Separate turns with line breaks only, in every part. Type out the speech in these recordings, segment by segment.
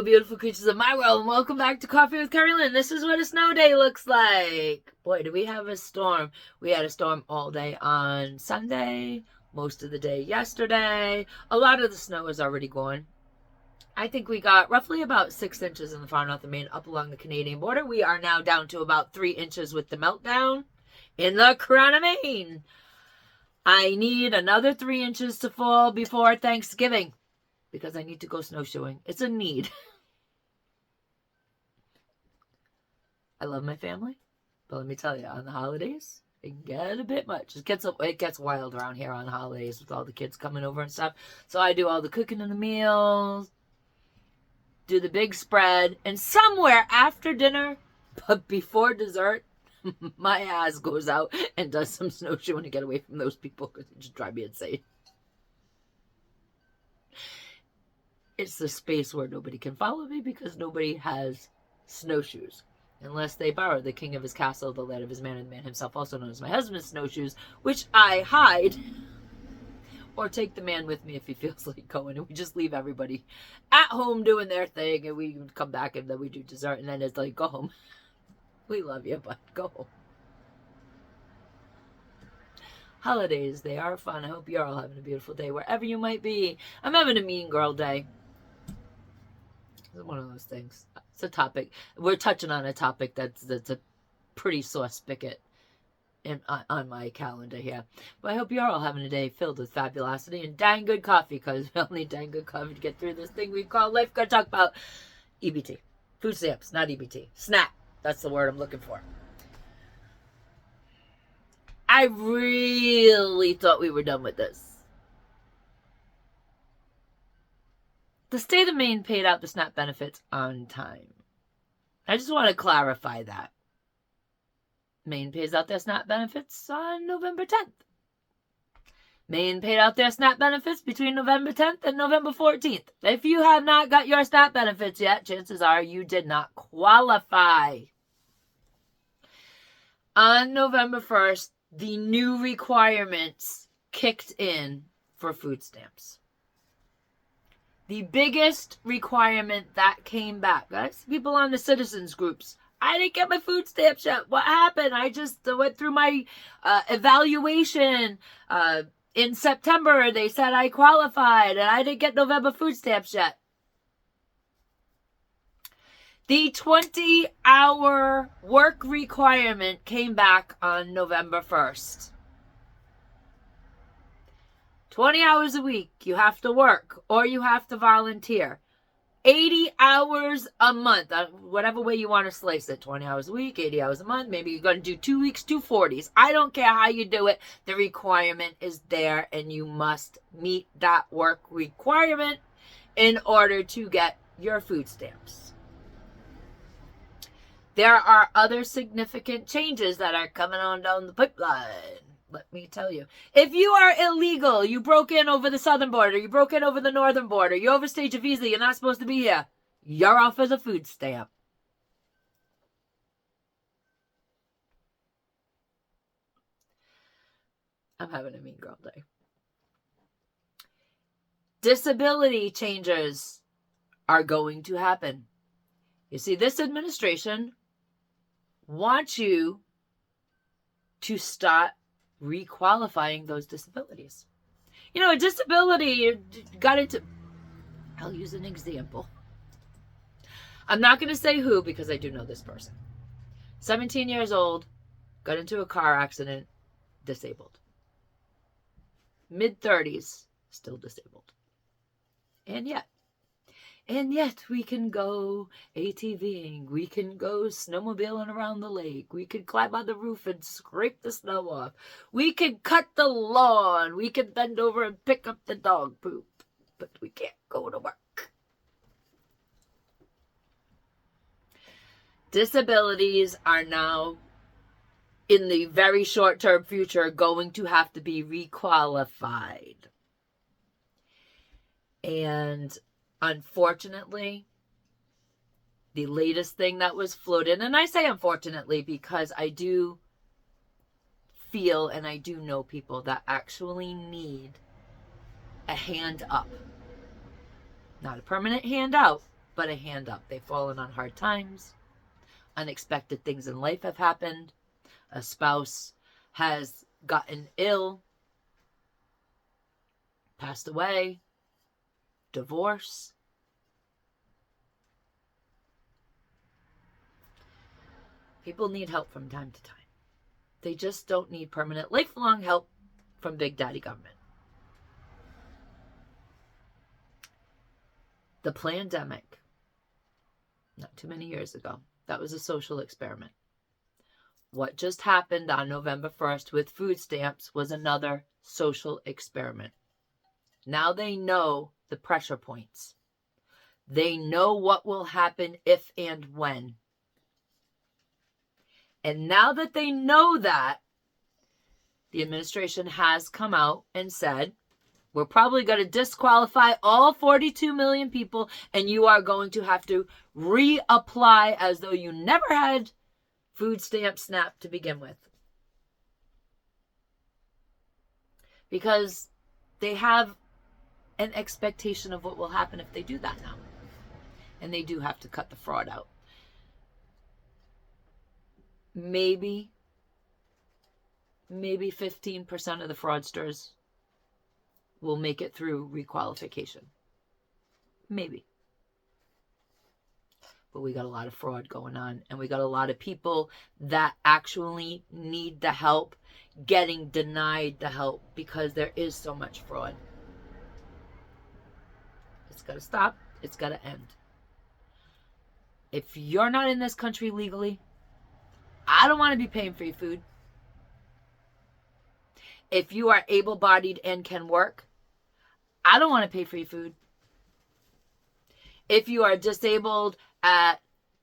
beautiful creatures of my world, and welcome back to Coffee with Kerri-Lynn. This is what a snow day looks like. Boy, do we have a storm. We had a storm all day on Sunday, most of the day yesterday. A lot of the snow is already gone. I think we got roughly about 6 inches in the far north of Maine up along the Canadian border. We are now down to about 3 inches with the meltdown in the crown of Maine. I need another 3 inches to fall before Thanksgiving, because I need to go snowshoeing. It's a need. I love my family, but let me tell you, on the holidays, it can get a bit much. It gets wild around here on the holidays with all the kids coming over and stuff. So I do all the cooking and the meals, do the big spread, and somewhere after dinner, but before dessert, my ass goes out and does some snowshoeing to get away from those people because it just drive me insane. It's the space where nobody can follow me because nobody has snowshoes. Unless they borrow the king of his castle, the lad of his manor, the man himself, also known as my husband's snowshoes, which I hide. Or take the man with me if he feels like going. And we just leave everybody at home doing their thing. And we come back and then we do dessert. And then it's like, go home. We love you, but go home. Holidays, they are fun. I hope you're all having a beautiful day wherever you might be. I'm having a mean girl day. It's one of those things. It's a topic. We're touching on a topic that's a pretty sore spigot on my calendar here. But I hope you're all having a day filled with fabulosity and dang good coffee, because we all need dang good coffee to get through this thing we call life. We're going to talk about EBT. Food stamps, not EBT. SNAP. That's the word I'm looking for. I really thought we were done with this. The state of Maine paid out the SNAP benefits on time. I just want to clarify that. Maine pays out their SNAP benefits on November 10th. Maine paid out their SNAP benefits between November 10th and November 14th. If you have not got your SNAP benefits yet, chances are you did not qualify. On November 1st, the new requirements kicked in for food stamps. The biggest requirement that came back, guys, people on the citizens groups, I didn't get my food stamps yet. What happened? I just went through my evaluation. In September, they said I qualified, and I didn't get November food stamps yet. The 20-hour work requirement came back on November 1st. 20 hours a week, you have to work or you have to volunteer. 80 hours a month, whatever way you want to slice it. 20 hours a week, 80 hours a month. Maybe you're going to do 2 weeks, 2 40s. I don't care how you do it. The requirement is there, and you must meet that work requirement in order to get your food stamps. There are other significant changes that are coming on down the pipeline. Let me tell you. If you are illegal, you broke in over the southern border, you broke in over the northern border, you overstayed your visa, you're not supposed to be here, you're off as a food stamp. I'm having a mean girl day. Disability changes are going to happen. You see, this administration wants you to start requalifying those disabilities. You know, a disability got into... I'll use an example. I'm not going to say who, because I do know this person. 17 years old, got into a car accident, disabled. Mid-30s, still disabled. And yet we can go ATVing, we can go snowmobiling around the lake, we could climb on the roof and scrape the snow off, we could cut the lawn, we could bend over and pick up the dog poop, but we can't go to work. Disabilities are now, in the very short-term future, going to have to be requalified. And unfortunately, the latest thing that was floated, and I say unfortunately because I do feel and I do know people that actually need a hand up. Not a permanent hand out, but a hand up. They've fallen on hard times. Unexpected things in life have happened. A spouse has gotten ill, passed away, divorce. People need help from time to time. They just don't need permanent, lifelong help from Big Daddy government. The pandemic, not too many years ago, that was a social experiment. What just happened on November 1st with food stamps was another social experiment. Now they know the pressure points. They know what will happen if and when. And now that they know that, the administration has come out and said, we're probably going to disqualify all 42 million people, and you are going to have to reapply as though you never had food stamp SNAP to begin with. Because they have an expectation of what will happen if they do that now. And they do have to cut the fraud out. Maybe 15% of the fraudsters will make it through requalification. Maybe. But we got a lot of fraud going on, and we got a lot of people that actually need the help getting denied the help because there is so much fraud. It's got to stop. It's got to end. If you're not in this country legally, I don't want to be paying for your food. If you are able-bodied and can work, I don't want to pay for your food. If you are disabled at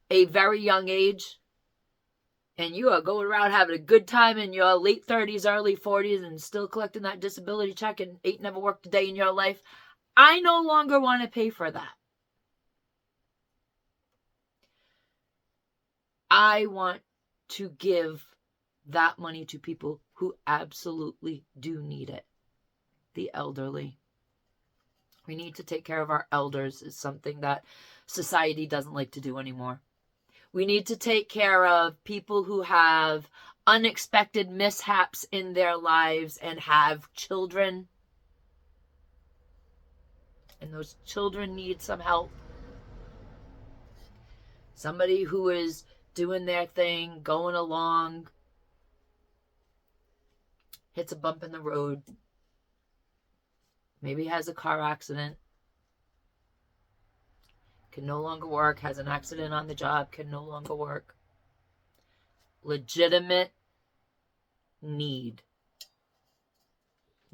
a very young age and you are going around having a good time in your late 30s, early 40s and still collecting that disability check and ain't never worked a day in your life, I no longer want to pay for that. I want to give that money to people who absolutely do need it. The elderly. We need to take care of our elders. Is something that society doesn't like to do anymore. We need to take care of people who have unexpected mishaps in their lives and have children. And those children need some help. Somebody who is doing their thing, going along, hits a bump in the road, maybe has a car accident, can no longer work, has an accident on the job, can no longer work. Legitimate need.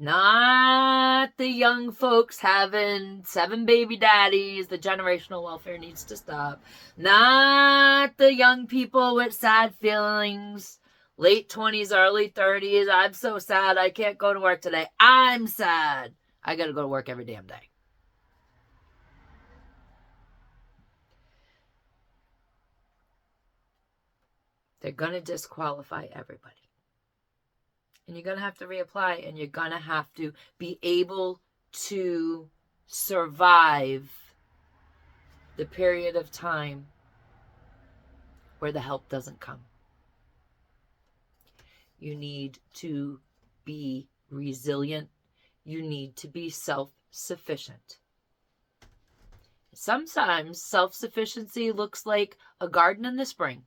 Not the young folks having 7 baby daddies. The generational welfare needs to stop. Not the young people with sad feelings. Late 20s, early 30s. I'm so sad I can't go to work today. I'm sad. I got to go to work every damn day. They're going to disqualify everybody. And you're going to have to reapply, and you're going to have to be able to survive the period of time where the help doesn't come. You need to be resilient. You need to be self-sufficient. Sometimes self-sufficiency looks like a garden in the spring.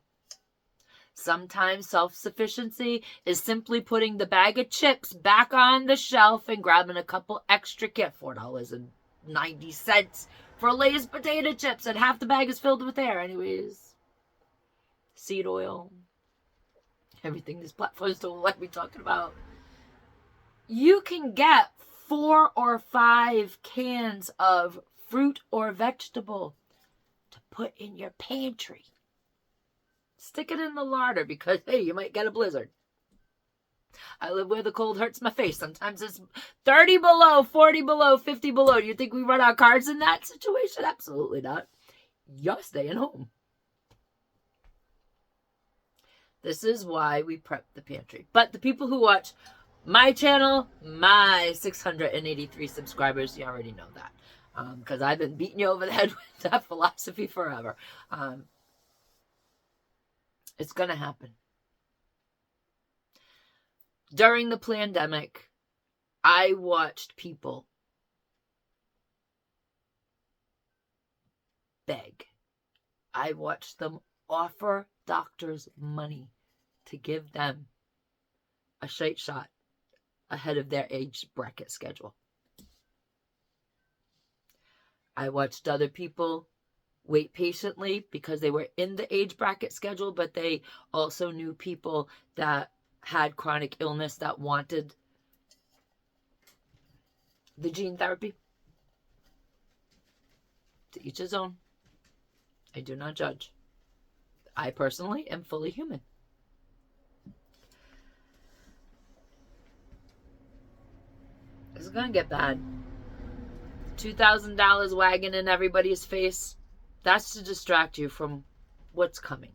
Sometimes self-sufficiency is simply putting the bag of chips back on the shelf and grabbing a couple extra $4.90 for Lay's potato chips, and half the bag is filled with air anyways. Seed oil. Everything this platform don't let me talking about. You can get 4 or 5 cans of fruit or vegetable to put in your pantry. Stick it in the larder because, hey, you might get a blizzard. I live where the cold hurts my face. Sometimes it's 30 below, 40 below, 50 below. Do you think we run our cars in that situation? Absolutely not. You're staying home. This is why we prep the pantry. But the people who watch my channel, my 683 subscribers, you already know that. because I've been beating you over the head with that philosophy forever. It's going to happen. During the pandemic, I watched people beg. I watched them offer doctors money to give them a straight shot ahead of their age bracket schedule. I watched other people wait patiently because they were in the age bracket schedule, but they also knew people that had chronic illness that wanted the gene therapy. To each his own. I do not judge. I personally am fully human. It's going to get bad. $2,000 wagging in everybody's face. That's to distract you from what's coming.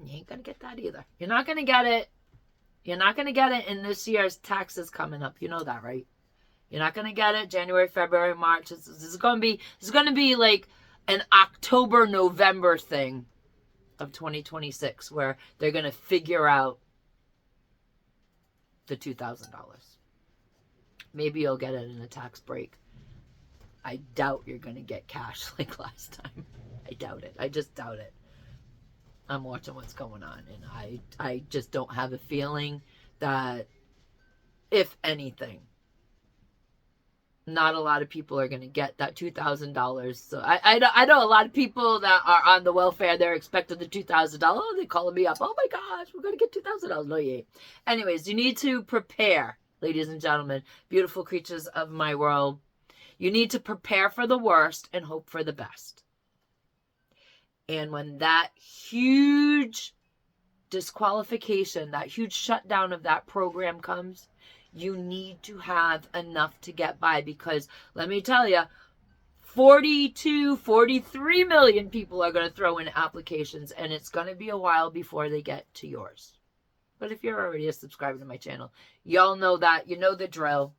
You ain't going to get that either. You're not going to get it. You're not going to get it in this year's taxes coming up. You know that, right? You're not going to get it January, February, March. This is going to be like an October, November thing of 2026 where they're going to figure out the $2,000. Maybe you'll get it in a tax break. I doubt you're going to get cash like last time. I doubt it. I just doubt it. I'm watching what's going on, and I just don't have a feeling that, if anything, not a lot of people are going to get that $2,000. So I know a lot of people that are on the welfare, they're expecting the $2,000. Oh, they're calling me up. Oh my gosh, we're going to get $2,000. No, you ain't. Anyways, you need to prepare, ladies and gentlemen, beautiful creatures of my world. You need to prepare for the worst and hope for the best. And when that huge disqualification, that huge shutdown of that program comes, you need to have enough to get by, because let me tell you, 43 million people are going to throw in applications, and it's going to be a while before they get to yours. But if you're already a subscriber to my channel, y'all know that. You know the drill.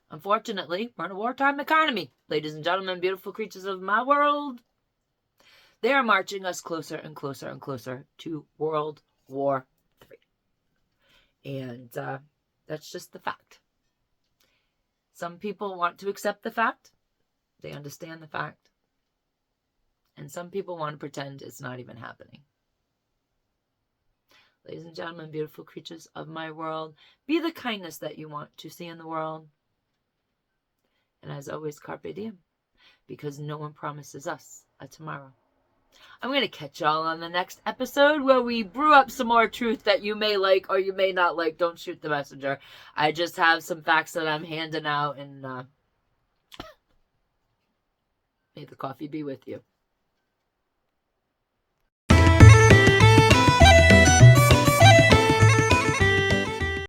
Unfortunately, we're in a wartime economy. Ladies and gentlemen, beautiful creatures of my world, they are marching us closer and closer and closer to World War III. And that's just the fact. Some people want to accept the fact. They understand the fact. And some people want to pretend it's not even happening. Ladies and gentlemen, beautiful creatures of my world, be the kindness that you want to see in the world. And as always, Carpe Diem, because no one promises us a tomorrow. I'm going to catch y'all on the next episode where we brew up some more truth that you may like or you may not like. Don't shoot the messenger. I just have some facts that I'm handing out, and may the coffee be with you.